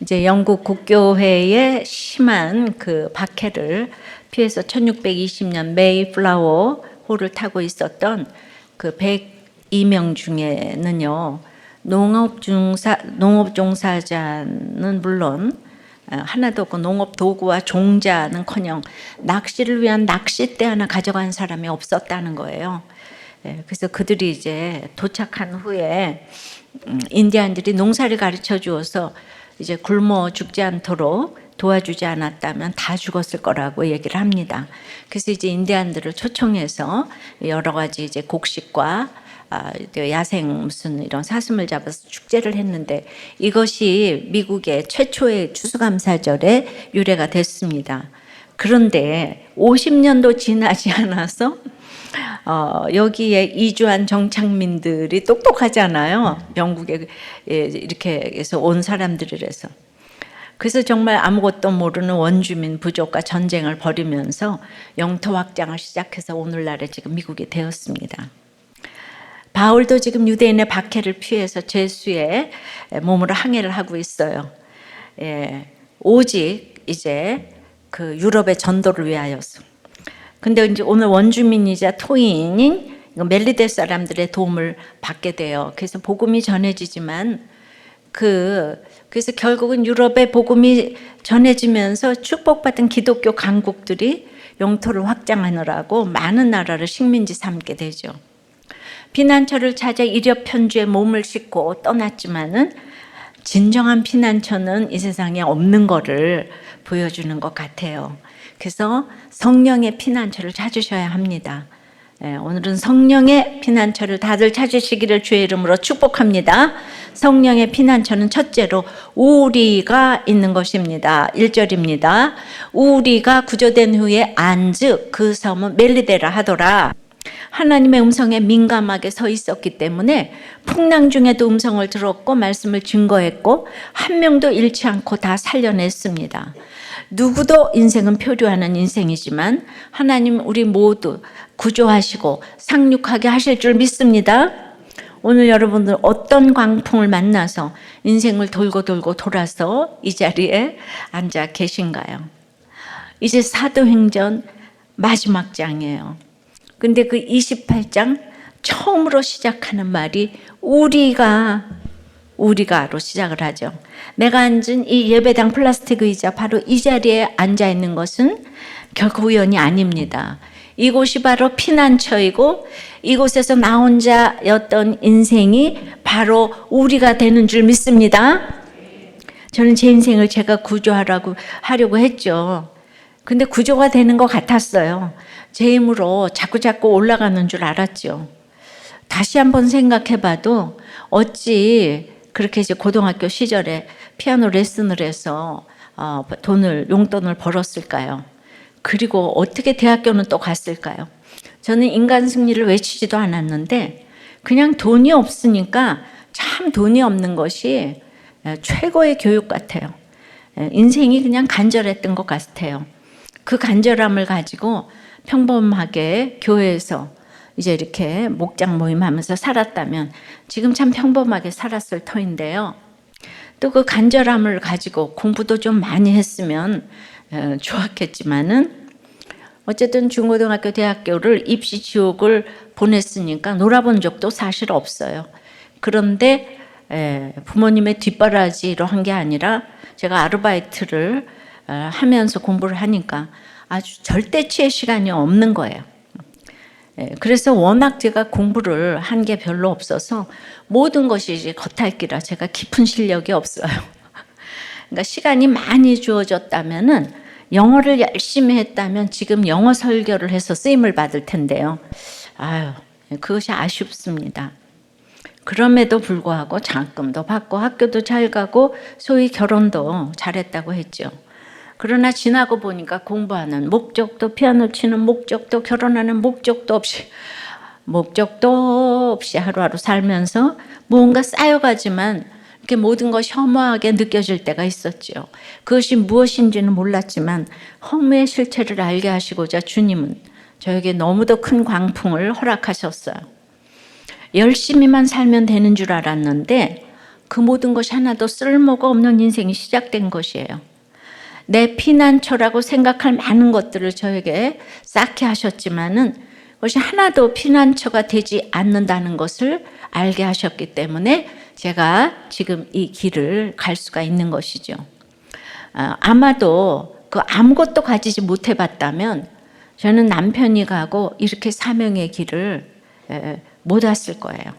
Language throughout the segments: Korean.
이제 영국 국교회의 심한 그 박해를 피해서 1620년 메이플라워 호를 타고 있었던 그 102명 중에는요, 농업 종사자는 물론 하나도 없고 농업 도구와 종자는커녕 낚시를 위한 낚싯대 하나 가져간 사람이 없었다는 거예요. 그래서 그들이 이제 도착한 후에 인디안들이 농사를 가르쳐 주어서 이제 굶어 죽지 않도록 도와주지 않았다면 다 죽었을 거라고 얘기를 합니다. 그래서 이제 인디안들을 초청해서 여러 가지 이제 곡식과 야생 무슨 이런 사슴을 잡아서 축제를 했는데, 이것이 미국의 최초의 추수감사절의 유래가 됐습니다. 그런데 50년도 지나지 않아서 여기에 이주한 정착민들이 똑똑하잖아요. 영국에 이렇게 해서 온 사람들이라서. 그래서 정말 아무것도 모르는 원주민 부족과 전쟁을 벌이면서 영토 확장을 시작해서 오늘날에 지금 미국이 되었습니다. 바울도 지금 유대인의 박해를 피해서 제수의 몸으로 항해를 하고 있어요. 오직 이제 그 유럽의 전도를 위하여서. 근데 이제 오늘 원주민이자 토인인 멜리데 사람들의 도움을 받게 돼요. 그래서 복음이 전해지지만 그래서 결국은 유럽의 복음이 전해지면서 축복받은 기독교 강국들이 영토를 확장하느라고 많은 나라를 식민지 삼게 되죠. 피난처를 찾아 이력 편주에 몸을 싣고 떠났지만은 진정한 피난처는 이 세상에 없는 거를 보여주는 것 같아요. 그래서 성령의 피난처를 찾으셔야 합니다. 오늘은 성령의 피난처를 다들 찾으시기를 주의 이름으로 축복합니다. 성령의 피난처는 첫째로 우리가 있는 것입니다. 1절입니다. 우리가 구조된 후에 안즉 그 섬은 멜리데라 하더라. 하나님의 음성에 민감하게 서 있었기 때문에 풍랑 중에도 음성을 들었고 말씀을 증거했고 한 명도 잃지 않고 다 살려냈습니다. 누구도 인생은 표류하는 인생이지만 하나님 우리 모두 구조하시고 상륙하게 하실 줄 믿습니다. 오늘 여러분들 어떤 광풍을 만나서 인생을 돌고 돌아서 이 자리에 앉아 계신가요? 이제 사도행전 마지막 장이에요. 근데 그 28장 처음으로 시작하는 말이 우리가로 시작을 하죠. 내가 앉은 이 예배당 플라스틱 의자 바로 이 자리에 앉아 있는 것은 결코 우연이 아닙니다. 이곳이 바로 피난처이고 이곳에서 나 혼자였던 인생이 바로 우리가 되는 줄 믿습니다. 저는 제 인생을 제가 하려고 했죠. 근데 구조가 되는 것 같았어요. 제 힘으로 자꾸 올라가는 줄 알았죠. 다시 한번 생각해봐도 어찌 그렇게 이제 고등학교 시절에 피아노 레슨을 해서 용돈을 벌었을까요? 그리고 어떻게 대학교는 또 갔을까요? 저는 인간 승리를 외치지도 않았는데 그냥 돈이 없으니까 참 돈이 없는 것이 최고의 교육 같아요. 인생이 그냥 간절했던 것 같아요. 그 간절함을 가지고 평범하게 교회에서 이제 이렇게 목장 모임하면서 살았다면 지금 참 평범하게 살았을 터인데요. 또 그 간절함을 가지고 공부도 좀 많이 했으면 좋았겠지만은 어쨌든 중고등학교 대학교를 입시 지옥을 보냈으니까 놀아본 적도 사실 없어요. 그런데 부모님의 뒷바라지로 한 게 아니라 제가 아르바이트를 하면서 공부를 하니까 아주 절대치의 시간이 없는 거예요. 그래서 워낙 제가 공부를 한 게 별로 없어서 모든 것이 이제 겉핥기라 제가 깊은 실력이 없어요. 그러니까 시간이 많이 주어졌다면은 영어를 열심히 했다면 지금 영어 설교를 해서 쓰임을 받을 텐데요. 그것이 아쉽습니다. 그럼에도 불구하고 장학금도 받고 학교도 잘 가고 소위 결혼도 잘했다고 했죠. 그러나 지나고 보니까 공부하는 목적도, 피아노 치는 목적도, 결혼하는 목적도 없이 하루하루 살면서 무언가 쌓여가지만 이렇게 모든 것이 허무하게 느껴질 때가 있었죠. 그것이 무엇인지는 몰랐지만 허무의 실체를 알게 하시고자 주님은 저에게 너무도 큰 광풍을 허락하셨어요. 열심히만 살면 되는 줄 알았는데 그 모든 것이 하나도 쓸모가 없는 인생이 시작된 것이에요. 내 피난처라고 생각할 많은 것들을 저에게 쌓게 하셨지만은 그것이 하나도 피난처가 되지 않는다는 것을 알게 하셨기 때문에 제가 지금 이 길을 갈 수가 있는 것이죠. 아마도 그 아무것도 가지지 못해 봤다면 저는 남편이 가고 이렇게 사명의 길을 못 왔을 거예요.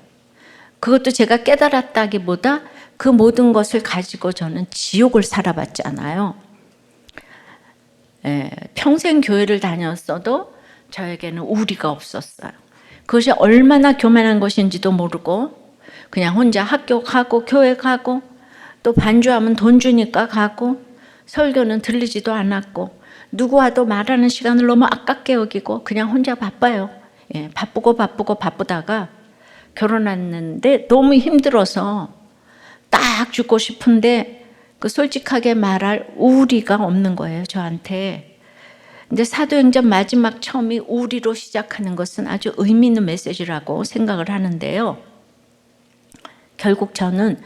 그것도 제가 깨달았다기보다 그 모든 것을 가지고 저는 지옥을 살아봤잖아요. 평생 교회를 다녔어도 저에게는 우리가 없었어요. 그것이 얼마나 교만한 것인지도 모르고 그냥 혼자 학교 가고 교회 가고 또 반주하면 돈 주니까 가고 설교는 들리지도 않았고 누구와도 말하는 시간을 너무 아깝게 여기고 그냥 혼자 바빠요. 바쁘다가 결혼했는데 너무 힘들어서 딱 죽고 싶은데 그 솔직하게 말할 우리가 없는 거예요, 저한테. 근데 사도행전 마지막 처음이 우리로 시작하는 것은 아주 의미 있는 메시지라고 생각을 하는데요. 결국 저는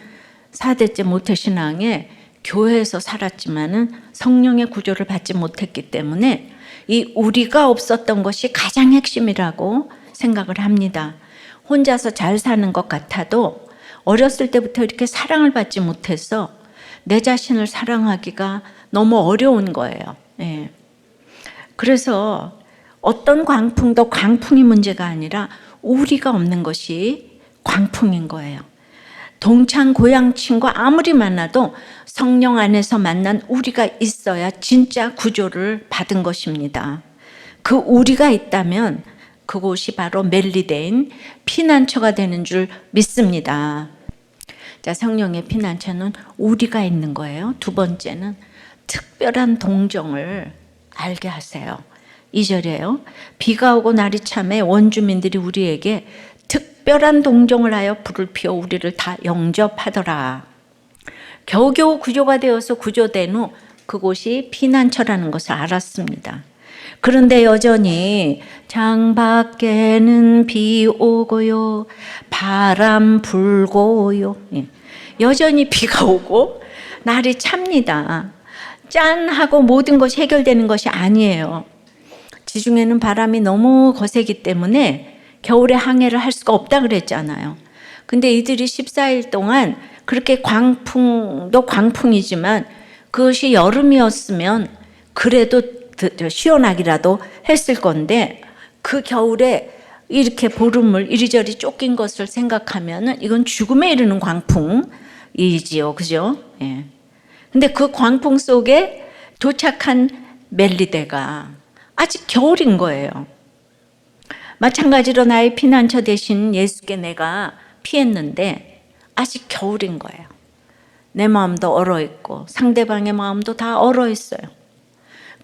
4대째 모태신앙에 교회에서 살았지만은 성령의 구조를 받지 못했기 때문에 이 우리가 없었던 것이 가장 핵심이라고 생각을 합니다. 혼자서 잘 사는 것 같아도 어렸을 때부터 이렇게 사랑을 받지 못해서 내 자신을 사랑하기가 너무 어려운 거예요. 그래서 어떤 광풍도 광풍이 문제가 아니라 우리가 없는 것이 광풍인 거예요. 동창 고향친과 아무리 만나도 성령 안에서 만난 우리가 있어야 진짜 구조를 받은 것입니다. 그 우리가 있다면 그곳이 바로 멜리데인 피난처가 되는 줄 믿습니다. 자, 성령의 피난처는 우리가 있는 거예요. 두 번째는 특별한 동정을 알게 하세요. 2절이에요. 비가 오고 날이 참에 원주민들이 우리에게 특별한 동정을 하여 불을 피워 우리를 다 영접하더라. 겨우겨우 구조가 되어서 구조된 후 그곳이 피난처라는 것을 알았습니다. 그런데 여전히 창밖에는 비 오고요, 바람 불고요. 여전히 비가 오고 날이 찹니다. 짠 하고 모든 것이 해결되는 것이 아니에요. 지중해는 바람이 너무 거세기 때문에 겨울에 항해를 할 수가 없다 그랬잖아요. 근데 이들이 14일 동안 그렇게 광풍도 광풍이지만 그것이 여름이었으면 그래도 시원하기라도 했을 건데 그 겨울에 이렇게 보름을 이리저리 쫓긴 것을 생각하면 이건 죽음에 이르는 광풍이지요. 그죠? 예. 근데 그 광풍 속에 도착한 멜리데가 아직 겨울인 거예요. 마찬가지로 나의 피난처 대신 예수께 내가 피했는데 아직 겨울인 거예요. 내 마음도 얼어있고 상대방의 마음도 다 얼어있어요.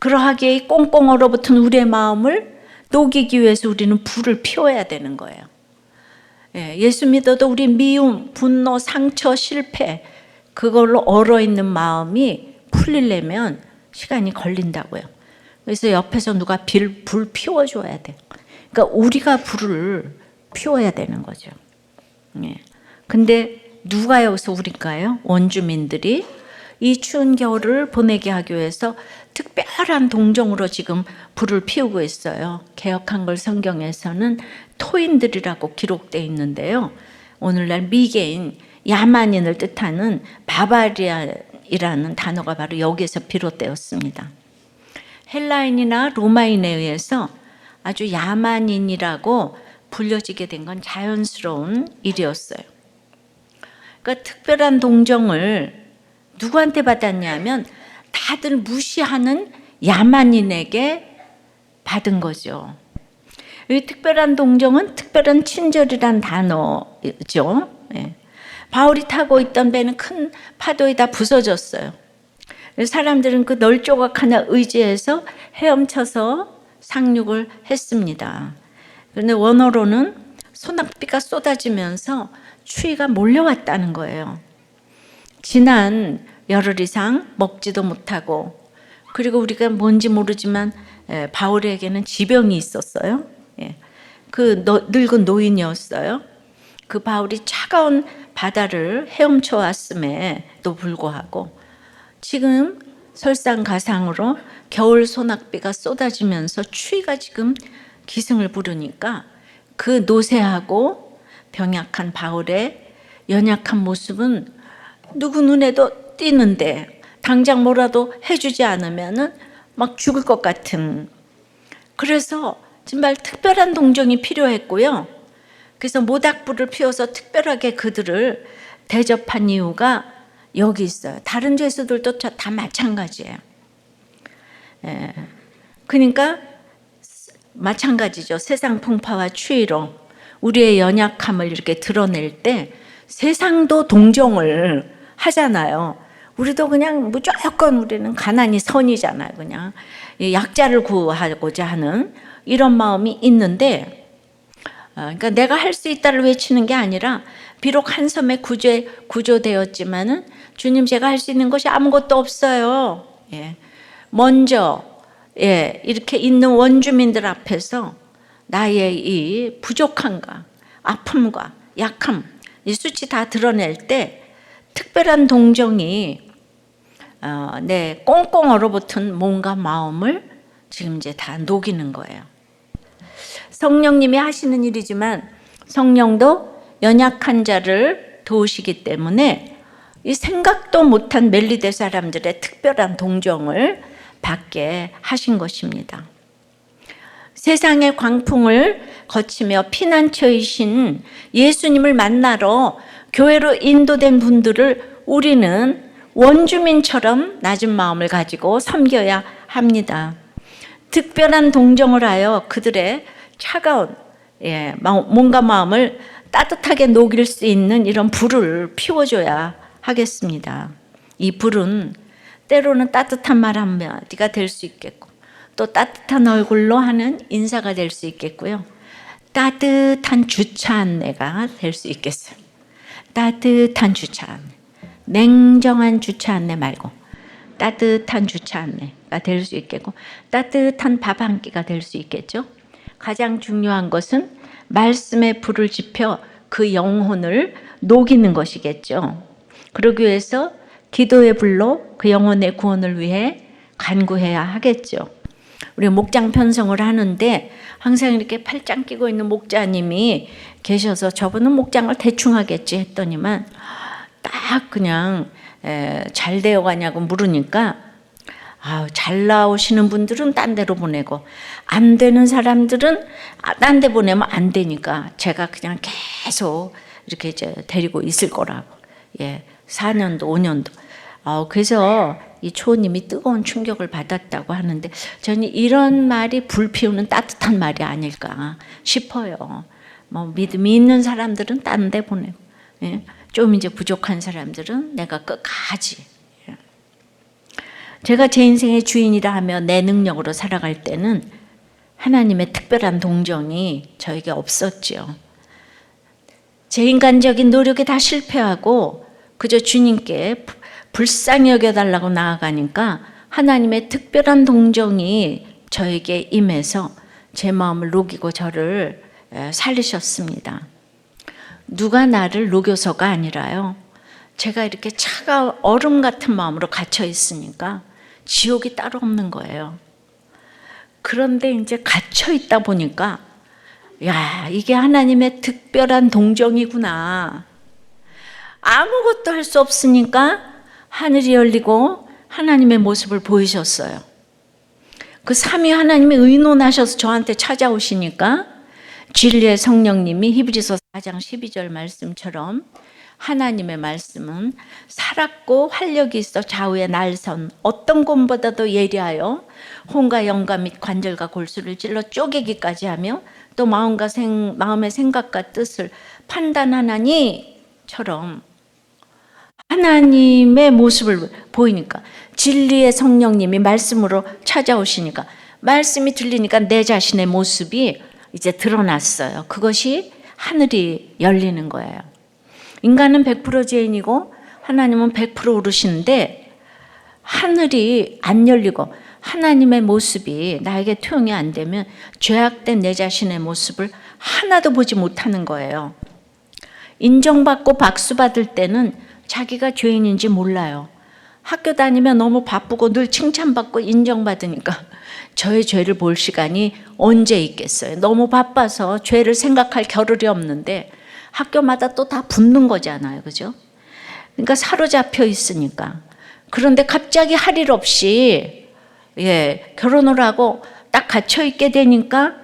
그러하기에 이 꽁꽁 얼어붙은 우리의 마음을 녹이기 위해서 우리는 불을 피워야 되는 거예요. 예수 믿어도 우리 미움, 분노, 상처, 실패 그걸로 얼어있는 마음이 풀리려면 시간이 걸린다고요. 그래서 옆에서 누가 불 피워줘야 돼요. 그러니까 우리가 불을 피워야 되는 거죠. 근데 누가 여기서 우리일까요? 원주민들이 이 추운 겨울을 보내게 하기 위해서 특별한 동정으로 지금 불을 피우고 있어요. 개역한글 성경에서는 토인들이라고 기록되어 있는데요. 오늘날 미개인, 야만인을 뜻하는 바바리아이라는 단어가 바로 여기에서 비롯되었습니다. 헬라인이나 로마인에 의해서 아주 야만인이라고 불려지게 된 건 자연스러운 일이었어요. 그러니까 특별한 동정을 누구한테 받았냐면 다들 무시하는 야만인에게 받은 거죠. 이 특별한 동정은 특별한 친절이란 단어죠. 바울이 타고 있던 배는 큰 파도에 다 부서졌어요. 사람들은 그 널조각 하나 의지해서 헤엄쳐서 상륙을 했습니다. 그런데 원어로는 소낙비가 쏟아지면서 추위가 몰려왔다는 거예요. 지난 열흘 이상 먹지도 못하고, 그리고 우리가 뭔지 모르지만 바울에게는 지병이 있었어요. 그 늙은 노인이었어요. 그 바울이 차가운 바다를 헤엄쳐 왔음에도 불구하고 지금 설상가상으로 겨울 소낙비가 쏟아지면서 추위가 지금 기승을 부르니까 그 노쇠하고 병약한 바울의 연약한 모습은 누구 눈에도 띄는데 당장 뭐라도 해주지 않으면은 막 죽을 것 같은, 그래서 정말 특별한 동정이 필요했고요. 그래서 모닥불을 피워서 특별하게 그들을 대접한 이유가 여기 있어요. 다른 죄수들도 다 마찬가지예요. 그러니까 마찬가지죠. 세상 풍파와 추위로 우리의 연약함을 이렇게 드러낼 때 세상도 동정을 하잖아요. 우리도 그냥 무조건 우리는 가난이 선이잖아요. 그냥 약자를 구하고자 하는 이런 마음이 있는데, 그러니까 내가 할 수 있다를 외치는 게 아니라 비록 한 섬에 구조되었지만은 주님, 제가 할 수 있는 것이 아무것도 없어요. 먼저 이렇게 있는 원주민들 앞에서 나의 이 부족함과 아픔과 약함, 이 수치 다 드러낼 때 특별한 동정이 내 꽁꽁 얼어붙은 몸과 마음을 지금 이제 다 녹이는 거예요. 성령님이 하시는 일이지만 성령도 연약한 자를 도우시기 때문에 이 생각도 못한 멜리데 사람들의 특별한 동정을 받게 하신 것입니다. 세상의 광풍을 거치며 피난처이신 예수님을 만나러 교회로 인도된 분들을 우리는 원주민처럼 낮은 마음을 가지고 섬겨야 합니다. 특별한 동정을 하여 그들의 차가운 몸과 마음을 따뜻하게 녹일 수 있는 이런 불을 피워줘야 하겠습니다. 이 불은 때로는 따뜻한 말 한마디가 될 수 있겠고, 또 따뜻한 얼굴로 하는 인사가 될 수 있겠고요. 따뜻한 주차 안내가 될 수 있겠어요. 따뜻한 주차 안내, 냉정한 주차 안내 말고 따뜻한 주차 안내가 될 수 있겠고, 따뜻한 밥 한 끼가 될 수 있겠죠. 가장 중요한 것은 말씀의 불을 지펴 그 영혼을 녹이는 것이겠죠. 그러기 위해서 기도의 불로 그 영혼의 구원을 위해 간구해야 하겠죠. 우리 목장 편성을 하는데 항상 이렇게 팔짱 끼고 있는 목자님이 계셔서 저분은 목장을 대충 하겠지 했더니만 딱 그냥 잘 되어 가냐고 물으니까 잘 나오시는 분들은 딴 데로 보내고 안 되는 사람들은 딴 데 보내면 안 되니까 제가 그냥 계속 이렇게 이제 데리고 있을 거라고. 4년도 5년도. 그래서 이 초호님이 뜨거운 충격을 받았다고 하는데 저는 이런 말이 불 피우는 따뜻한 말이 아닐까 싶어요. 뭐 믿음이 있는 사람들은 딴 데 보내고, 좀 이제 부족한 사람들은 내가 끝까지. 제가 제 인생의 주인이라 하며 내 능력으로 살아갈 때는 하나님의 특별한 동정이 저에게 없었지요. 제 인간적인 노력이 다 실패하고 그저 주님께 불쌍히 여겨달라고 나아가니까 하나님의 특별한 동정이 저에게 임해서 제 마음을 녹이고 저를 살리셨습니다. 누가 나를 녹여서가 아니라요, 제가 이렇게 차가운 얼음 같은 마음으로 갇혀 있으니까 지옥이 따로 없는 거예요. 그런데 이제 갇혀 있다 보니까 이게 하나님의 특별한 동정이구나. 아무것도 할 수 없으니까 하늘이 열리고 하나님의 모습을 보이셨어요. 그 삼위 하나님이 의논하셔서 저한테 찾아오시니까 진리의 성령님이 히브리서 4장 12절 말씀처럼 하나님의 말씀은 살았고 활력이 있어 좌우에 날선 어떤 곰보다도 예리하여 혼과 영과 및 관절과 골수를 찔러 쪼개기까지 하며 또 마음의 생각과 뜻을 판단하나니처럼 하나님의 모습을 보이니까 진리의 성령님이 말씀으로 찾아오시니까 말씀이 들리니까 내 자신의 모습이 이제 드러났어요. 그것이 하늘이 열리는 거예요. 인간은 100% 죄인이고 하나님은 100% 오르시는데 하늘이 안 열리고 하나님의 모습이 나에게 투영이 안 되면 죄악된 내 자신의 모습을 하나도 보지 못하는 거예요. 인정받고 박수 받을 때는 자기가 죄인인지 몰라요. 학교 다니면 너무 바쁘고 늘 칭찬받고 인정받으니까 저의 죄를 볼 시간이 언제 있겠어요. 너무 바빠서 죄를 생각할 겨를이 없는데 학교마다 또 다 붙는 거잖아요. 그죠? 그러니까 사로잡혀 있으니까. 그런데 갑자기 할 일 없이 결혼을 하고 딱 갇혀 있게 되니까,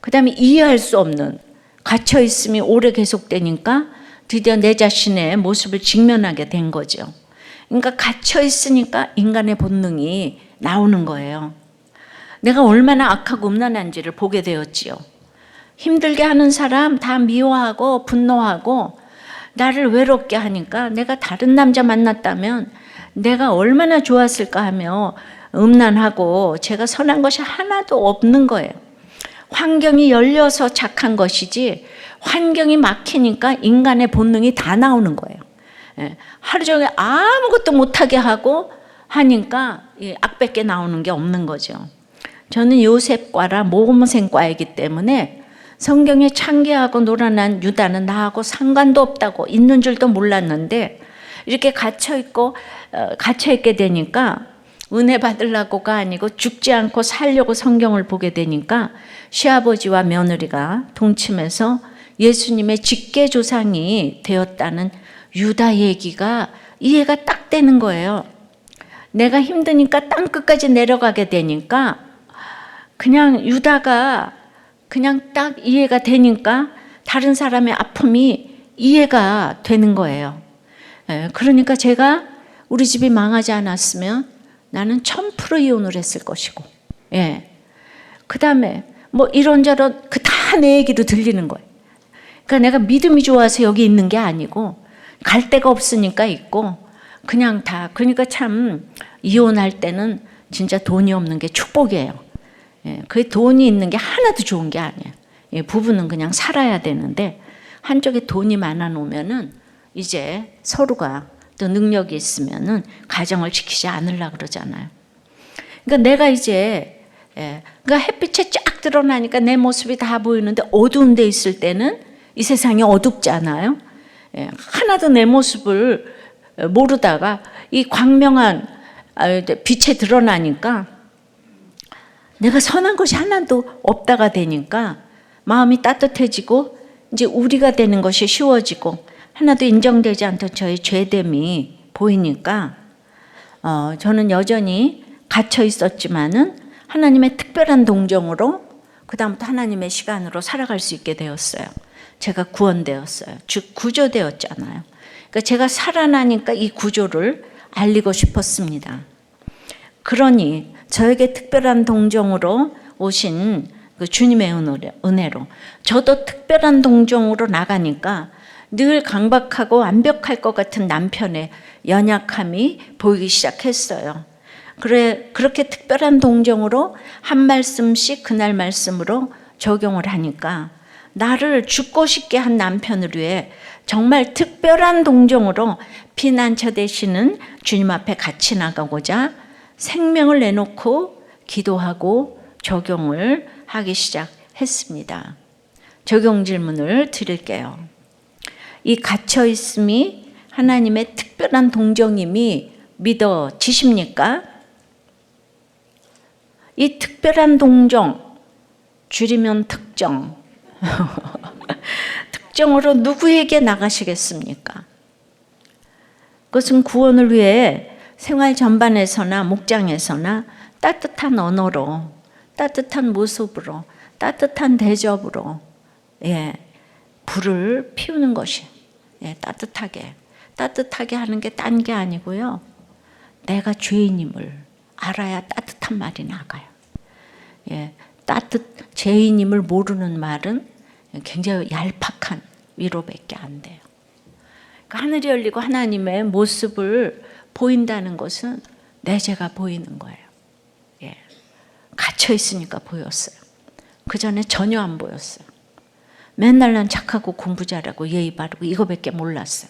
그 다음에 이해할 수 없는, 갇혀 있음이 오래 계속되니까 드디어 내 자신의 모습을 직면하게 된 거죠. 그러니까 갇혀 있으니까 인간의 본능이 나오는 거예요. 내가 얼마나 악하고 음란한지를 보게 되었지요. 힘들게 하는 사람 다 미워하고 분노하고 나를 외롭게 하니까 내가 다른 남자 만났다면 내가 얼마나 좋았을까 하며 음란하고 제가 선한 것이 하나도 없는 거예요. 환경이 열려서 착한 것이지 환경이 막히니까 인간의 본능이 다 나오는 거예요. 하루 종일 아무것도 못하게 하고 하니까 악밖에 나오는 게 없는 거죠. 저는 요셉과라 모범생과이기 때문에 성경에 창기하고 놀아난 유다는 나하고 상관도 없다고 있는 줄도 몰랐는데, 이렇게 갇혀있게 되니까 은혜 받으려고가 아니고 죽지 않고 살려고 성경을 보게 되니까 시아버지와 며느리가 동침해서 예수님의 직계조상이 되었다는 유다 얘기가 이해가 딱 되는 거예요. 내가 힘드니까 땅끝까지 내려가게 되니까 그냥 유다가 그냥 딱 이해가 되니까 다른 사람의 아픔이 이해가 되는 거예요. 그러니까 제가 우리 집이 망하지 않았으면 나는 1000% 이혼을 했을 것이고, 그 다음에 뭐 이런저런 다 내 얘기도 들리는 거예요. 그러니까 내가 믿음이 좋아서 여기 있는 게 아니고 갈 데가 없으니까 있고, 그냥 다. 그러니까 참 이혼할 때는 진짜 돈이 없는 게 축복이에요. 그 돈이 있는 게 하나도 좋은 게 아니에요. 부부는 그냥 살아야 되는데 한쪽에 돈이 많아 놓으면은 이제 서로가 또 능력이 있으면은 가정을 지키지 않으려고 그러잖아요. 그러니까 내가 이제 그러니까 햇빛에 쫙 드러나니까 내 모습이 다 보이는데 어두운 데 있을 때는 이 세상이 어둡잖아요. 하나도 내 모습을 모르다가 이 광명한 빛에 드러나니까 내가 선한 것이 하나도 없다가 되니까 마음이 따뜻해지고 이제 우리가 되는 것이 쉬워지고 하나도 인정되지 않던 저의 죄됨이 보이니까 저는 여전히 갇혀 있었지만은 하나님의 특별한 동정으로 그다음부터 하나님의 시간으로 살아갈 수 있게 되었어요. 제가 구원되었어요. 즉 구조되었잖아요. 그러니까 제가 살아나니까 이 구조를 알리고 싶었습니다. 그러니 저에게 특별한 동정으로 오신 그 주님의 은혜로 저도 특별한 동정으로 나가니까 늘 강박하고 완벽할 것 같은 남편의 연약함이 보이기 시작했어요. 그렇게 특별한 동정으로 한 말씀씩 그날 말씀으로 적용을 하니까 나를 죽고 싶게 한 남편을 위해 정말 특별한 동정으로 피난처 되시는 주님 앞에 같이 나가고자 생명을 내놓고 기도하고 적용을 하기 시작했습니다. 적용 질문을 드릴게요. 이 갇혀 있음이 하나님의 특별한 동정임이 믿어지십니까? 이 특별한 동정, 줄이면 특정. 특정으로 누구에게 나가시겠습니까? 그것은 구원을 위해 생활 전반에서나 목장에서나 따뜻한 언어로, 따뜻한 모습으로, 따뜻한 대접으로 불을 피우는 것이 따뜻하게 하는 게 딴 게 아니고요. 내가 죄인임을 알아야 따뜻한 말이 나가요. 죄인임을 모르는 말은 굉장히 얄팍한 위로밖에 안 돼요. 그러니까 하늘이 열리고 하나님의 모습을 보인다는 것은 내 죄가 보이는 거예요. 갇혀 있으니까 보였어요. 그 전에 전혀 안 보였어요. 맨날 난 착하고 공부 잘하고 예의 바르고 이거밖에 몰랐어요.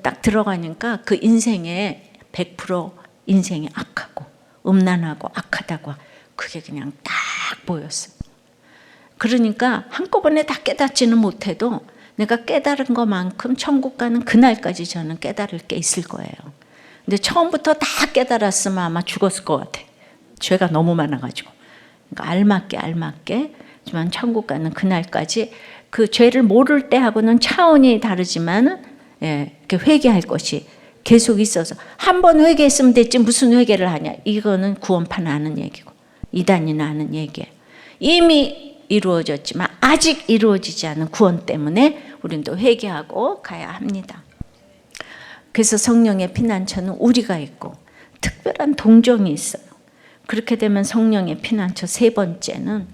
딱 들어가니까 그 인생에 100% 인생이 악하고 음란하고 악하다고 그게 그냥 딱 보였어요. 그러니까 한꺼번에 다 깨닫지는 못해도 내가 깨달은 것만큼 천국 가는 그날까지 저는 깨달을 게 있을 거예요. 근데 처음부터 다 깨달았으면 아마 죽었을 것 같아. 죄가 너무 많아가지고. 그러니까 알맞게 하지만 천국 가는 그날까지 그 죄를 모를 때하고는 차원이 다르지만 이렇게 회개할 것이 계속 있어서 한 번 회개했으면 됐지 무슨 회개를 하냐. 이거는 구원판 아는 얘기고 이단이나 하는 얘기예요. 이미 이루어졌지만 아직 이루어지지 않은 구원 때문에 우리는 또 회개하고 가야 합니다. 그래서 성령의 피난처는 우리가 있고 특별한 동정이 있어요. 그렇게 되면 성령의 피난처 세 번째는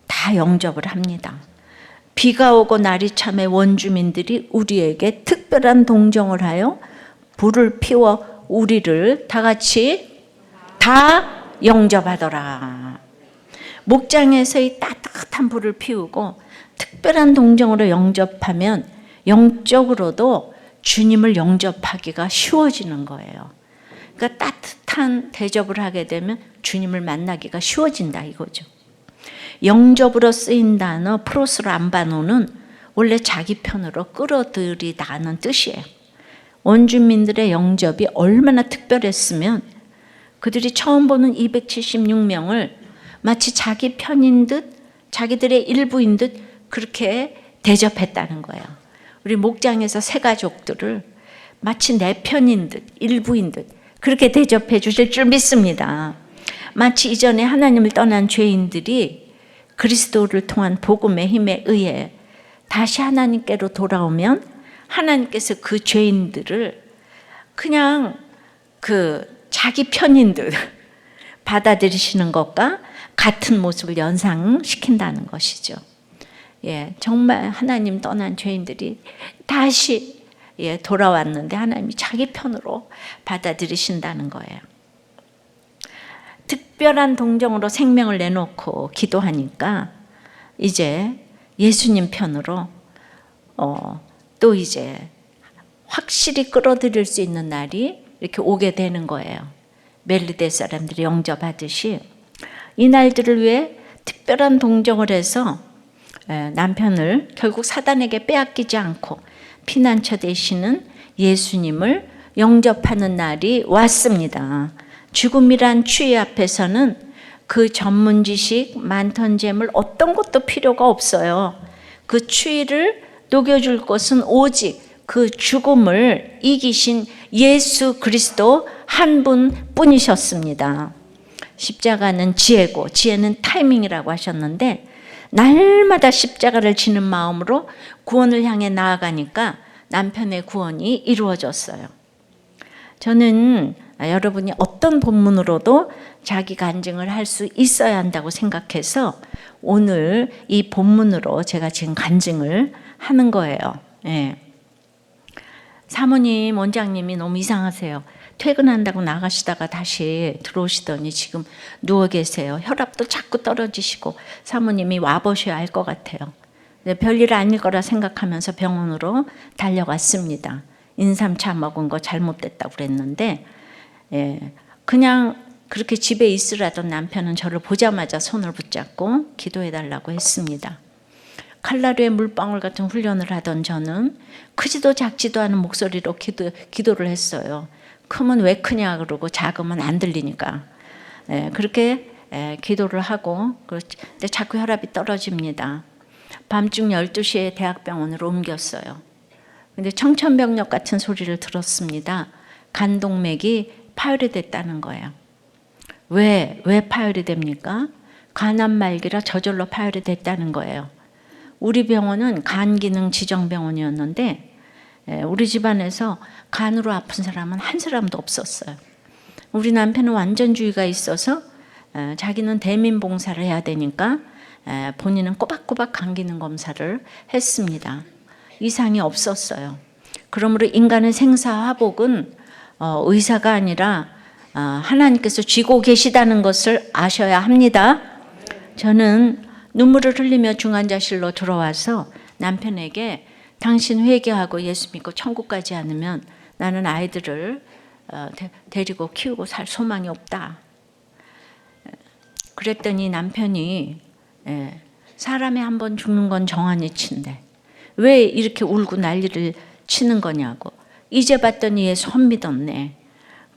다 영접을 합니다. 비가 오고 날이 참에 원주민들이 우리에게 특별한 동정을 하여 불을 피워 우리를 다 같이 다 영접하더라. 목장에서 이 따뜻한 불을 피우고 특별한 동정으로 영접하면 영적으로도 주님을 영접하기가 쉬워지는 거예요. 그러니까 따뜻한 대접을 하게 되면 주님을 만나기가 쉬워진다 이거죠. 영접으로 쓰인 단어 프로스로 안바노는 원래 자기 편으로 끌어들이다는 뜻이에요. 원주민들의 영접이 얼마나 특별했으면 그들이 처음 보는 276명을 마치 자기 편인 듯 자기들의 일부인 듯 그렇게 대접했다는 거예요. 우리 목장에서 새 가족들을 마치 내 편인 듯 일부인 듯 그렇게 대접해 주실 줄 믿습니다. 마치 이전에 하나님을 떠난 죄인들이 그리스도를 통한 복음의 힘에 의해 다시 하나님께로 돌아오면 하나님께서 그 죄인들을 그냥 그 자기 편인 듯 받아들이시는 것과 같은 모습을 연상시킨다는 것이죠. 정말 하나님 떠난 죄인들이 다시 돌아왔는데 하나님이 자기 편으로 받아들이신다는 거예요. 특별한 동정으로 생명을 내놓고 기도하니까 이제 예수님 편으로 또 이제 확실히 끌어들일 수 있는 날이 이렇게 오게 되는 거예요. 멜리데 사람들이 영접하듯이 이 날들을 위해 특별한 동정을 해서 남편을 결국 사단에게 빼앗기지 않고 피난처 되시는 예수님을 영접하는 날이 왔습니다. 죽음이란 추위 앞에서는 그 전문 지식, 많던 재물 어떤 것도 필요가 없어요. 그 추위를 녹여줄 것은 오직 그 죽음을 이기신 예수 그리스도 한 분뿐이셨습니다. 십자가는 지혜고 지혜는 타이밍이라고 하셨는데 날마다 십자가를 지는 마음으로 구원을 향해 나아가니까 남편의 구원이 이루어졌어요. 저는 여러분이 어떤 본문으로도 자기 간증을 할 수 있어야 한다고 생각해서 오늘 이 본문으로 제가 지금 간증을 하는 거예요. 사모님, 원장님이 너무 이상하세요. 퇴근한다고 나가시다가 다시 들어오시더니 지금 누워 계세요. 혈압도 자꾸 떨어지시고 사모님이 와보셔야 할 것 같아요. 별일 아닐 거라 생각하면서 병원으로 달려갔습니다. 인삼차 먹은 거 잘못됐다고 그랬는데 그냥 그렇게 집에 있으라던 남편은 저를 보자마자 손을 붙잡고 기도해달라고 했습니다. 칼날에 물방울 같은 훈련을 하던 저는 크지도 작지도 않은 목소리로 기도를 했어요. 크면 왜 크냐 그러고 작으면 안 들리니까. 그렇게 기도를 하고 근데 자꾸 혈압이 떨어집니다. 밤중 12시에 대학병원으로 옮겼어요. 근데 청천벽력 같은 소리를 들었습니다. 간동맥이 파열이 됐다는 거예요. 왜 파열이 됩니까? 간암 말기라 저절로 파열이 됐다는 거예요. 우리 병원은 간기능 지정병원이었는데 우리 집안에서 간으로 아픈 사람은 한 사람도 없었어요. 우리 남편은 완전주의가 있어서 자기는 대민봉사를 해야 되니까 본인은 꼬박꼬박 간기능 검사를 했습니다. 이상이 없었어요. 그러므로 인간의 생사화복은 의사가 아니라 하나님께서 쥐고 계시다는 것을 아셔야 합니다. 저는 눈물을 흘리며 중환자실로 들어와서 남편에게 당신 회개하고 예수 믿고 천국 가지 않으면 나는 아이들을 데리고 키우고 살 소망이 없다. 그랬더니 남편이 사람이 한 번 죽는 건 정한 이치인데 왜 이렇게 울고 난리를 치는 거냐고. 이제 봤더니 예수 못 믿었네.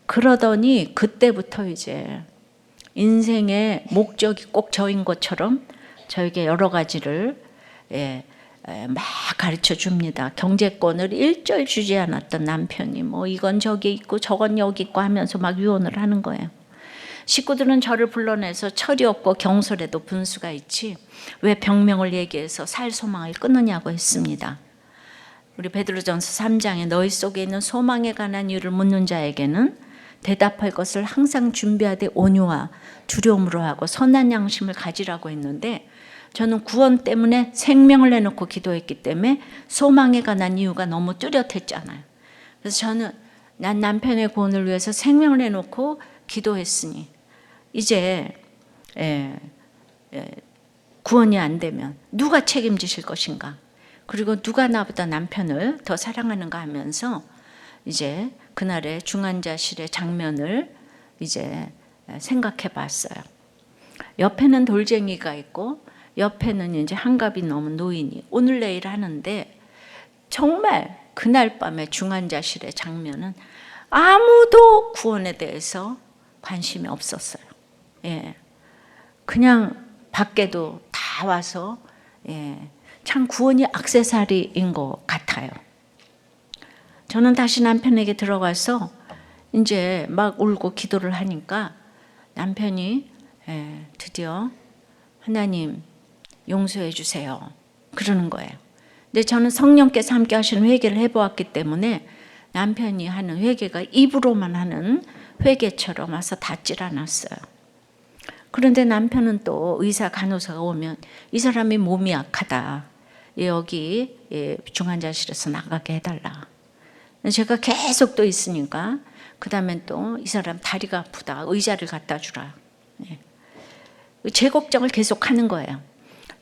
그러더니 그때부터 이제 인생의 목적이 꼭 저인 것처럼 저에게 여러 가지를 막 가르쳐 줍니다. 경제권을 일절 주지 않았던 남편이 뭐 이건 저기 있고 저건 여기 있고 하면서 막 유언을 하는 거예요. 식구들은 저를 불러내서 철이 없고 경솔해도 분수가 있지 왜 병명을 얘기해서 살 소망을 끊느냐고 했습니다. 우리 베드로전서 3장에 너희 속에 있는 소망에 관한 이유를 묻는 자에게는 대답할 것을 항상 준비하되 온유와 두려움으로 하고 선한 양심을 가지라고 했는데, 저는 구원 때문에 생명을 내놓고 기도했기 때문에 소망에 관한 이유가 너무 뚜렷했잖아요. 그래서 저는 난 남편의 구원을 위해서 생명을 내놓고 기도했으니 이제 구원이 안 되면 누가 책임지실 것인가, 그리고 누가 나보다 남편을 더 사랑하는가 하면서 이제 그날의 중환자실의 장면을 이제 생각해 봤어요. 옆에는 돌쟁이가 있고 옆에는 이제 한갑이 넘은 노인이 오늘 내일 하는데, 정말 그날 밤의 중환자실의 장면은 아무도 구원에 대해서 관심이 없었어요. 그냥 밖에도 다 와서 참 구원이 액세서리인 것 같아요. 저는 다시 남편에게 들어가서 이제 막 울고 기도를 하니까 남편이 드디어 하나님 용서해 주세요 그러는 거예요. 근데 저는 성령께서 함께 하시는 회개를 해보았기 때문에 남편이 하는 회개가 입으로만 하는 회개처럼 와서 닿질 않았어요. 그런데 남편은 또 의사 간호사가 오면 이 사람이 몸이 약하다, 여기 중환자실에서 나가게 해달라. 제가 계속 또 있으니까 그 다음엔 또 이 사람 다리가 아프다, 의자를 갖다 주라. 제 걱정을 계속 하는 거예요.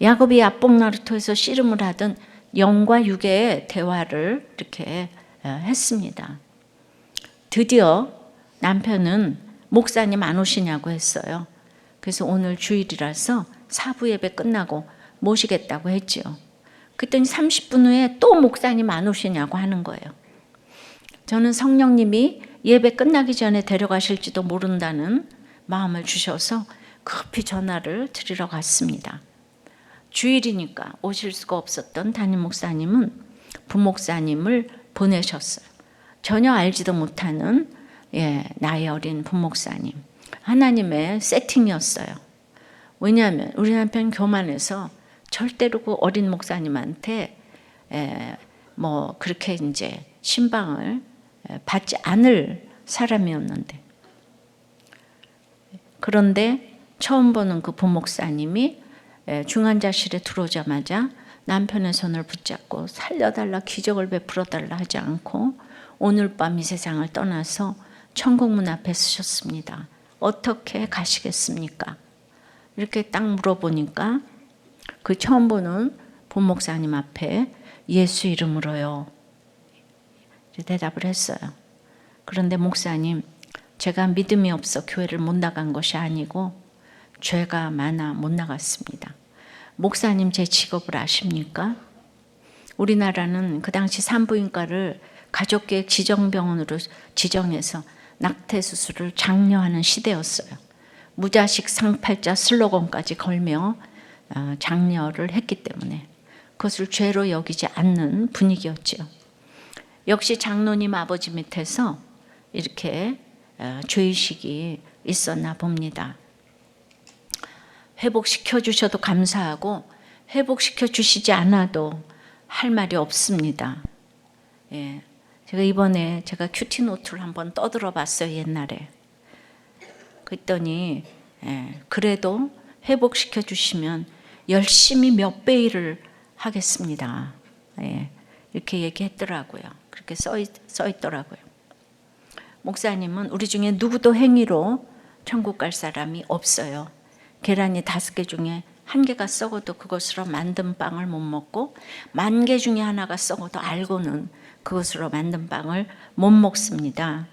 야곱이 야복나루터에서 씨름을 하던 영과 육의 대화를 이렇게 했습니다. 드디어 남편은 목사님 안 오시냐고 했어요. 그래서 오늘 주일이라서 사부 예배 끝나고 모시겠다고 했죠. 그랬더니 30분 후에 또 목사님 안 오시냐고 하는 거예요. 저는 성령님이 예배 끝나기 전에 데려가실지도 모른다는 마음을 주셔서 급히 전화를 드리러 갔습니다. 주일이니까 오실 수가 없었던 담임 목사님은 부목사님을 보내셨어요. 전혀 알지도 못하는 나이 어린 부목사님. 하나님의 세팅이었어요. 왜냐하면 우리 남편 교만해서 절대로 그 어린 목사님한테 뭐 그렇게 이제 신방을 받지 않을 사람이었는데, 그런데 처음 보는 그 부목사님이 중환자실에 들어오자마자 남편의 손을 붙잡고 살려달라, 기적을 베풀어달라 하지 않고 오늘 밤 이 세상을 떠나서 천국문 앞에 서셨습니다. 어떻게 가시겠습니까? 이렇게 딱 물어보니까 그 처음 보는 부목사님 앞에 예수 이름으로요 대답을 했어요. 그런데 목사님, 제가 믿음이 없어 교회를 못 나간 것이 아니고 죄가 많아 못 나갔습니다. 목사님 제 직업을 아십니까? 우리나라는 그 당시 산부인과를 가족계획 지정병원으로 지정해서 낙태 수술을 장려하는 시대였어요. 무자식 상팔자 슬로건까지 걸며 장려를 했기 때문에 그것을 죄로 여기지 않는 분위기였죠. 역시 장로님 아버지 밑에서 이렇게 죄의식이 있었나 봅니다. 회복시켜 주셔도 감사하고 회복시켜 주시지 않아도 할 말이 없습니다. 제가 이번에 큐티 노트를 한번 떠들어 봤어요, 옛날에. 그랬더니 그래도 회복시켜 주시면 열심히 몇 배 일을 하겠습니다. 이렇게 얘기했더라고요. 그렇게 써 있더라고요. 목사님은 우리 중에 누구도 행위로 천국 갈 사람이 없어요. 계란이 5개 중에 1개가 썩어도 그것으로 만든 빵을 못 먹고 10,000개 중에 하나가 썩어도 알고는 그것으로 만든 빵을 못 먹습니다.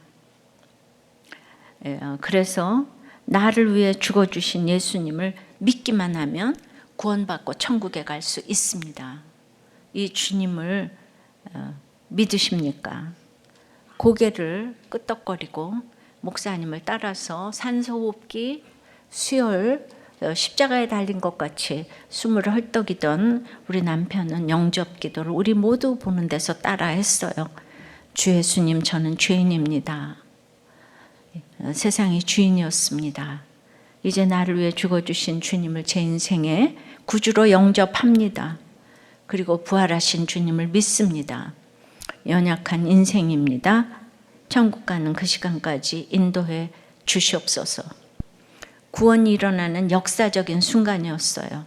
그래서 나를 위해 죽어주신 예수님을 믿기만 하면 구원받고 천국에 갈 수 있습니다. 이 주님을 믿으십니까? 고개를 끄덕거리고 목사님을 따라서 산소호흡기, 수혈, 십자가에 달린 것 같이 숨을 헐떡이던 우리 남편은 영접 기도를 우리 모두 보는 데서 따라 했어요. 주 예수님, 저는 죄인입니다. 세상의 주인이었습니다. 이제 나를 위해 죽어주신 주님을 제 인생의 구주로 영접합니다. 그리고 부활하신 주님을 믿습니다. 연약한 인생입니다. 천국 가는 그 시간까지 인도해 주시옵소서. 구원이 일어나는 역사적인 순간이었어요.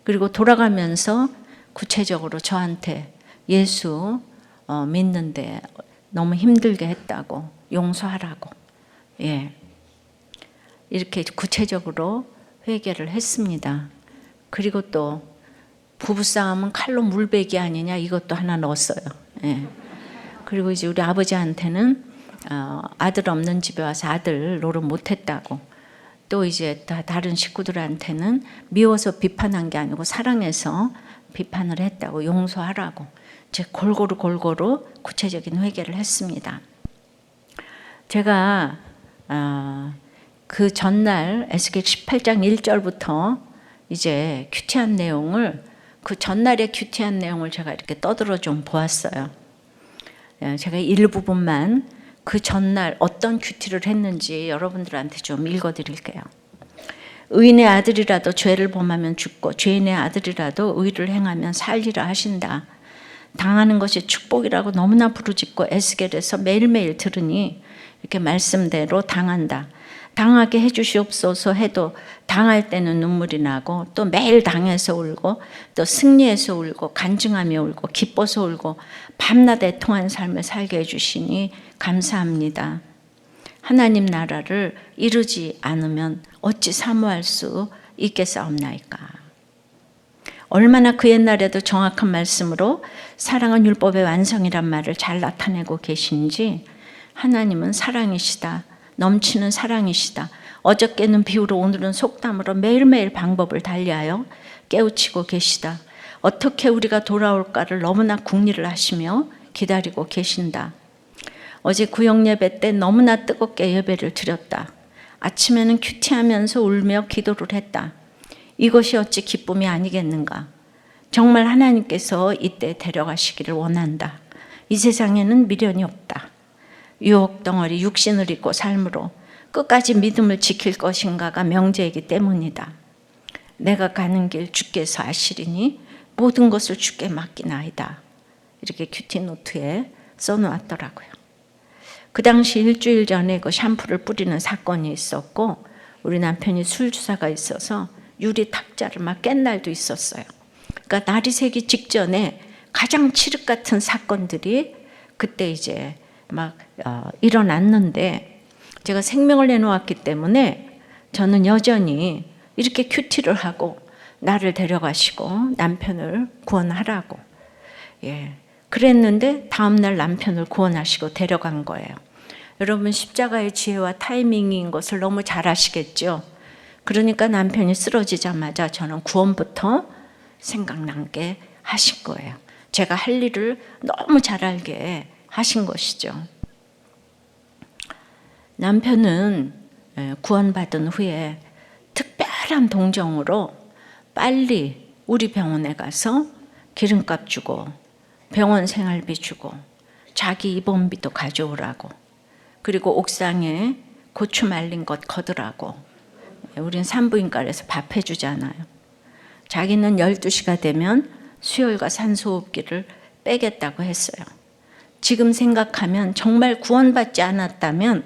그리고 돌아가면서 구체적으로 저한테 예수 믿는데 너무 힘들게 했다고, 용서하라고, 이렇게 구체적으로 회개를 했습니다. 그리고 또 부부싸움은 칼로 물베기 아니냐, 이것도 하나 넣었어요. 그리고 이제 우리 아버지한테는 아들 없는 집에 와서 아들 노릇 못했다고, 또 이제 다른 식구들한테는 미워서 비판한 게 아니고 사랑해서 비판을 했다고, 용서하라고 제 골고루 구체적인 회개를 했습니다. 제가 그 전날 에스겔 18장 1절부터 이제 큐티한 내용을, 그 전날의 큐티한 내용을 제가 이렇게 떠들어 좀 보았어요. 제가 일부분만 그 전날 어떤 큐티를 했는지 여러분들한테 좀 읽어드릴게요. 의인의 아들이라도 죄를 범하면 죽고 죄인의 아들이라도 의를 행하면 살리라 하신다. 당하는 것이 축복이라고 너무나 부르짖고 에스겔에서 매일매일 들으니 이렇게 말씀대로 당한다. 당하게 해주시옵소서 해도 당할 때는 눈물이 나고, 또 매일 당해서 울고, 또 승리해서 울고, 간증하며 울고, 기뻐서 울고, 밤낮 애통한 삶을 살게 해주시니 감사합니다. 하나님 나라를 이루지 않으면 어찌 사모할 수 있겠사옵나이까. 얼마나 그 옛날에도 정확한 말씀으로 사랑은 율법의 완성이란 말을 잘 나타내고 계신지, 하나님은 사랑이시다. 넘치는 사랑이시다. 어저께는 비유로, 오늘은 속담으로 매일매일 방법을 달리하여 깨우치고 계시다. 어떻게 우리가 돌아올까를 너무나 궁리를 하시며 기다리고 계신다. 어제 구역 예배 때 너무나 뜨겁게 예배를 드렸다. 아침에는 큐티하면서 울며 기도를 했다. 이것이 어찌 기쁨이 아니겠는가. 정말 하나님께서 이때 데려가시기를 원한다. 이 세상에는 미련이 없다. 유혹 덩어리 육신을 입고 삶으로 끝까지 믿음을 지킬 것인가가 명제이기 때문이다. 내가 가는 길 주께서 아시리니 모든 것을 주께 맡기나이다. 이렇게 큐티 노트에 써놓았더라고요. 그 당시 일주일 전에 그 샴푸를 뿌리는 사건이 있었고, 우리 남편이 술 주사가 있어서 유리 탁자를 막 깬 날도 있었어요. 그러니까 날이 새기 직전에 가장 칠흑 같은 사건들이 그때 이제 막 일어났는데, 제가 생명을 내놓았기 때문에 저는 여전히 이렇게 큐티를 하고 나를 데려가시고 남편을 구원하라고 그랬는데, 다음날 남편을 구원하시고 데려간 거예요. 여러분, 십자가의 지혜와 타이밍인 것을 너무 잘 아시겠죠? 그러니까 남편이 쓰러지자마자 저는 구원부터 생각나게 하신 거예요. 제가 할 일을 너무 잘 알게 하신 것이죠. 남편은 구원받은 후에 특별한 동정으로 빨리 우리 병원에 가서 기름값 주고 병원 생활비 주고 자기 입원비도 가져오라고, 그리고 옥상에 고추 말린 것 거두라고. 우린 산부인과에서 밥 해주잖아요. 자기는 12시가 되면 수혈과 산소호흡기를 빼겠다고 했어요. 지금 생각하면 정말 구원받지 않았다면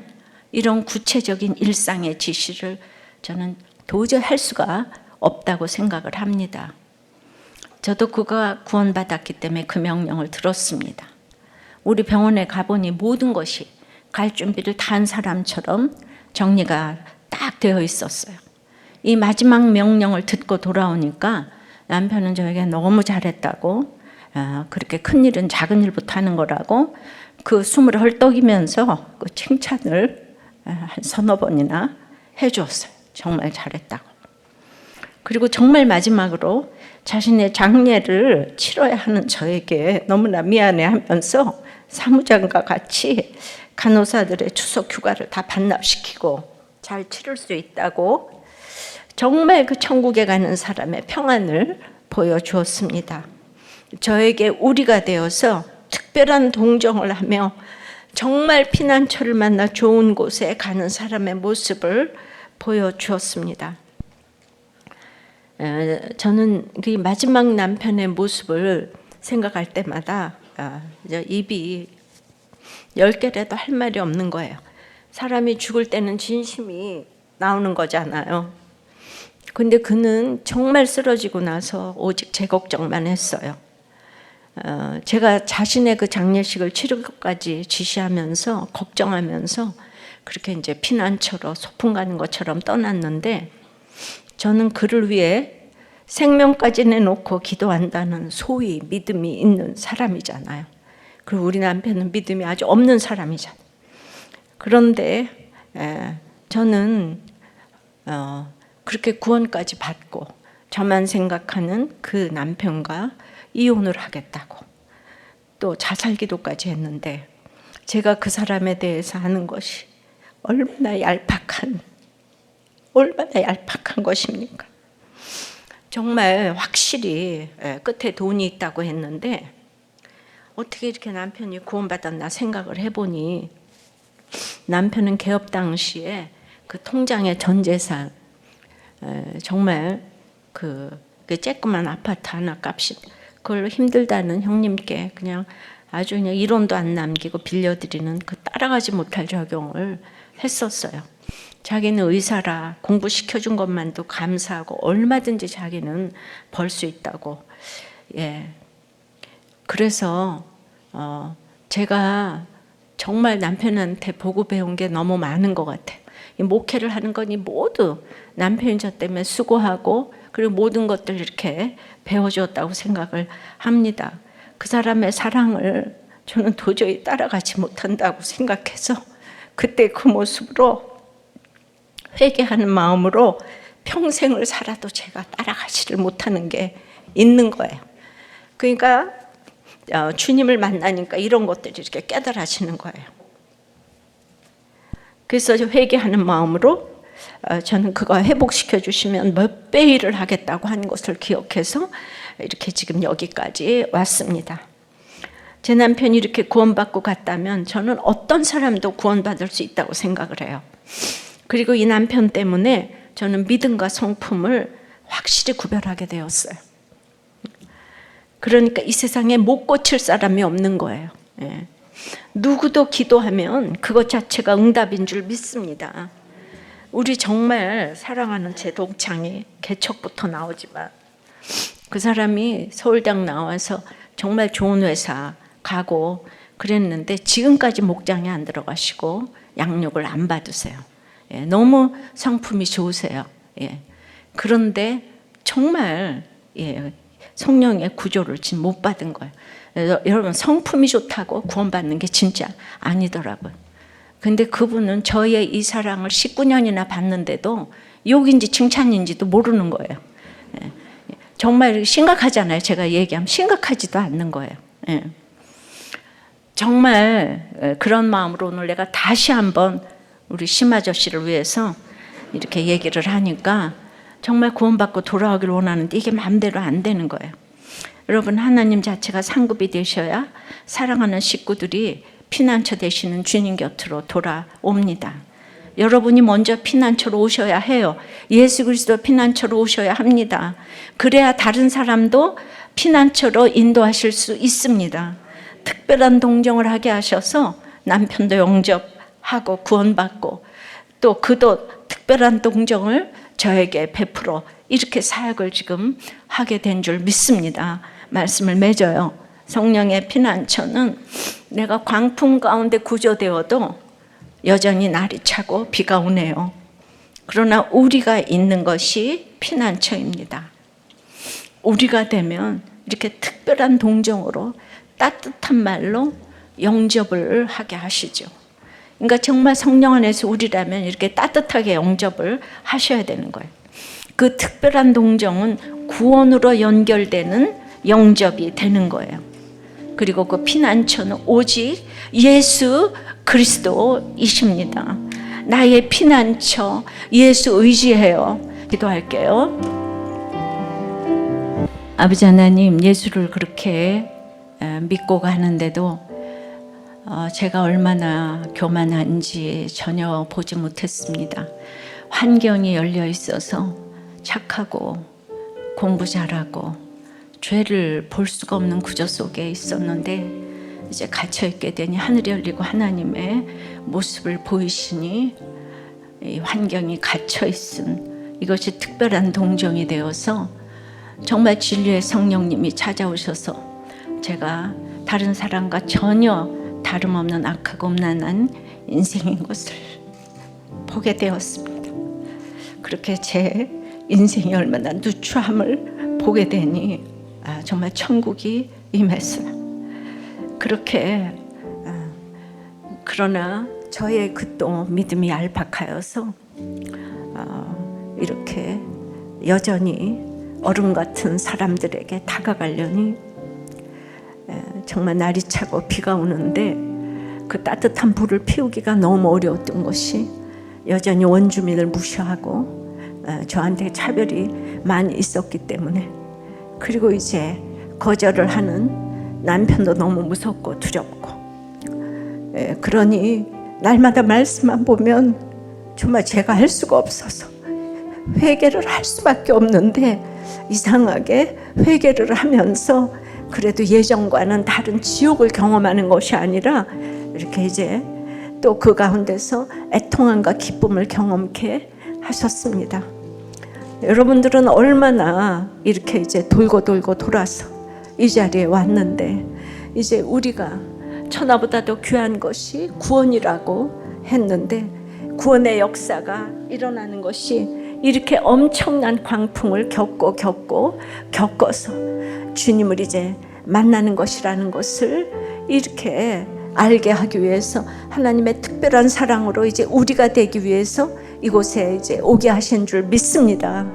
이런 구체적인 일상의 지시를 저는 도저히 할 수가 없다고 생각을 합니다. 저도 그가 구원받았기 때문에 그 명령을 들었습니다. 우리 병원에 가보니 모든 것이 갈 준비를 다 한 사람처럼 정리가 딱 되어 있었어요. 이 마지막 명령을 듣고 돌아오니까 남편은 저에게 너무 잘했다고, 그렇게 큰 일은 작은 일부터 하는 거라고 그 숨을 헐떡이면서 그 칭찬을 한 서너 번이나 해주었어요. 정말 잘했다고. 그리고 정말 마지막으로 자신의 장례를 치러야 하는 저에게 너무나 미안해하면서 사무장과 같이 간호사들의 추석 휴가를 다 반납시키고 잘 치를 수 있다고 정말 그 천국에 가는 사람의 평안을 보여주었습니다. 저에게 우리가 되어서 특별한 동정을 하며 정말 피난처를 만나 좋은 곳에 가는 사람의 모습을 보여주었습니다. 저는 그 마지막 남편의 모습을 생각할 때마다 입이 10개라도 할 말이 없는 거예요. 사람이 죽을 때는 진심이 나오는 거잖아요. 근데 그는 정말 쓰러지고 나서 오직 제 걱정만 했어요. 제가 자신의 그 장례식을 치를 것까지 지시하면서 걱정하면서 그렇게 이제 피난처로 소풍 가는 것처럼 떠났는데, 저는 그를 위해 생명까지 내놓고 기도한다는 소위 믿음이 있는 사람이잖아요. 그리고 우리 남편은 믿음이 아주 없는 사람이잖아요. 그런데 저는 그렇게 구원까지 받고 저만 생각하는 그 남편과 이혼을 하겠다고 또 자살기도까지 했는데, 제가 그 사람에 대해서 아는 것이 얼마나 얄팍한 것입니까? 정말 확실히 끝에 돈이 있다고 했는데 어떻게 이렇게 남편이 구원받았나 생각을 해보니, 남편은 개업 당시에 그 통장의 전 재산, 정말 그 쬐끄만 아파트 하나 값이, 그걸로 힘들다는 형님께 그냥 아주 그냥 1원도 안 남기고 빌려드리는 그 따라가지 못할 적용을 했었어요. 자기는 의사라 공부시켜준 것만도 감사하고 얼마든지 자기는 벌 수 있다고. 그래서 제가 정말 남편한테 보고 배운 게 너무 많은 것 같아요. 이 목회를 하는 거니 모두 남편이 저 때문에 수고하고 그리고 모든 것들 이렇게 배워줬다고 생각을 합니다. 그 사람의 사랑을 저는 도저히 따라가지 못한다고 생각해서 그때 그 모습으로 회개하는 마음으로 평생을 살아도 제가 따라가지를 못하는 게 있는 거예요. 그러니까 주님을 만나니까 이런 것들이 이렇게 깨달아지는 거예요. 그래서 회개하는 마음으로 저는 그거 회복시켜 주시면 몇 배 일을 하겠다고 한 것을 기억해서 이렇게 지금 여기까지 왔습니다. 제 남편이 이렇게 구원받고 갔다면 저는 어떤 사람도 구원받을 수 있다고 생각을 해요. 그리고 이 남편 때문에 저는 믿음과 성품을 확실히 구별하게 되었어요. 그러니까 이 세상에 못 고칠 사람이 없는 거예요. 누구도 기도하면 그것 자체가 응답인 줄 믿습니다. 우리 정말 사랑하는 제 동창이 개척부터 나오지만 그 사람이 서울대학 나와서 정말 좋은 회사 가고 그랬는데 지금까지 목장에 안 들어가시고 양육을 안 받으세요. 너무 성품이 좋으세요. 그런데 정말 성령의 구조를 지금 못 받은 거예요. 여러분, 성품이 좋다고 구원받는 게 진짜 아니더라고요. 근데 그분은 저의 이 사랑을 19년이나 받는데도 욕인지 칭찬인지도 모르는 거예요. 정말 심각하잖아요. 제가 얘기하면 심각하지도 않는 거예요. 정말 그런 마음으로 오늘 내가 다시 한번 우리 심아저씨를 위해서 이렇게 얘기를 하니까 정말 구원받고 돌아오기를 원하는데 이게 마음대로 안 되는 거예요. 여러분, 하나님 자체가 상급이 되셔야 사랑하는 식구들이 피난처 되시는 주님 곁으로 돌아옵니다. 여러분이 먼저 피난처로 오셔야 해요. 예수 그리스도 피난처로 오셔야 합니다. 그래야 다른 사람도 피난처로 인도하실 수 있습니다. 특별한 동정을 하게 하셔서 남편도 영접하고 구원받고 또 그도 특별한 동정을 저에게 베풀어 이렇게 사역을 지금 하게 된 줄 믿습니다. 말씀을 맺어요. 성령의 피난처는 내가 광풍 가운데 구조되어도 여전히 날이 차고 비가 오네요. 그러나 우리가 있는 것이 피난처입니다. 우리가 되면 이렇게 특별한 동정으로 따뜻한 말로 영접을 하게 하시죠. 그러니까 정말 성령 안에서 우리라면 이렇게 따뜻하게 영접을 하셔야 되는 거예요. 그 특별한 동정은 구원으로 연결되는 영접이 되는 거예요. 그리고 그 피난처는 오직 예수 그리스도이십니다. 나의 피난처 예수 의지해요. 기도할게요. 아버지 하나님, 예수를 그렇게 믿고 가는데도 제가 얼마나 교만한지 전혀 보지 못했습니다. 환경이 열려 있어서 착하고 공부 잘하고 죄를 볼 수가 없는 구조 속에 있었는데 이제 갇혀 있게 되니 하늘이 열리고 하나님의 모습을 보이시니 이 환경이 갇혀 있음, 이것이 특별한 동정이 되어서 정말 진리의 성령님이 찾아오셔서 제가 다른 사람과 전혀 다름없는 악하고 음란한 인생인 것을 보게 되었습니다. 그렇게 제 인생이 얼마나 누추함을 보게 되니 정말 천국이 임했어요. 그렇게 그러나 저의 그 또 믿음이 얄팍하여서 이렇게 여전히 얼음 같은 사람들에게 다가가려니 정말 날이 차고 비가 오는데 그 따뜻한 불을 피우기가 너무 어려웠던 것이 여전히 원주민을 무시하고 저한테 차별이 많이 있었기 때문에, 그리고 이제 거절을 하는 남편도 너무 무섭고 두렵고, 그러니 날마다 말씀만 보면 정말 제가 할 수가 없어서 회개를 할 수밖에 없는데, 이상하게 회개를 하면서 그래도 예전과는 다른 지옥을 경험하는 것이 아니라 이렇게 이제 또 그 가운데서 애통함과 기쁨을 경험케 하셨습니다. 여러분들은 얼마나 이렇게 이제 돌고 돌아서 이 자리에 왔는데, 이제 우리가 천하보다도 귀한 것이 구원이라고 했는데, 구원의 역사가 일어나는 것이 이렇게 엄청난 광풍을 겪어서 주님을 이제 만나는 것이라는 것을 이렇게 알게 하기 위해서 하나님의 특별한 사랑으로 이제 우리가 되기 위해서 이곳에 이제 오게 하신 줄 믿습니다.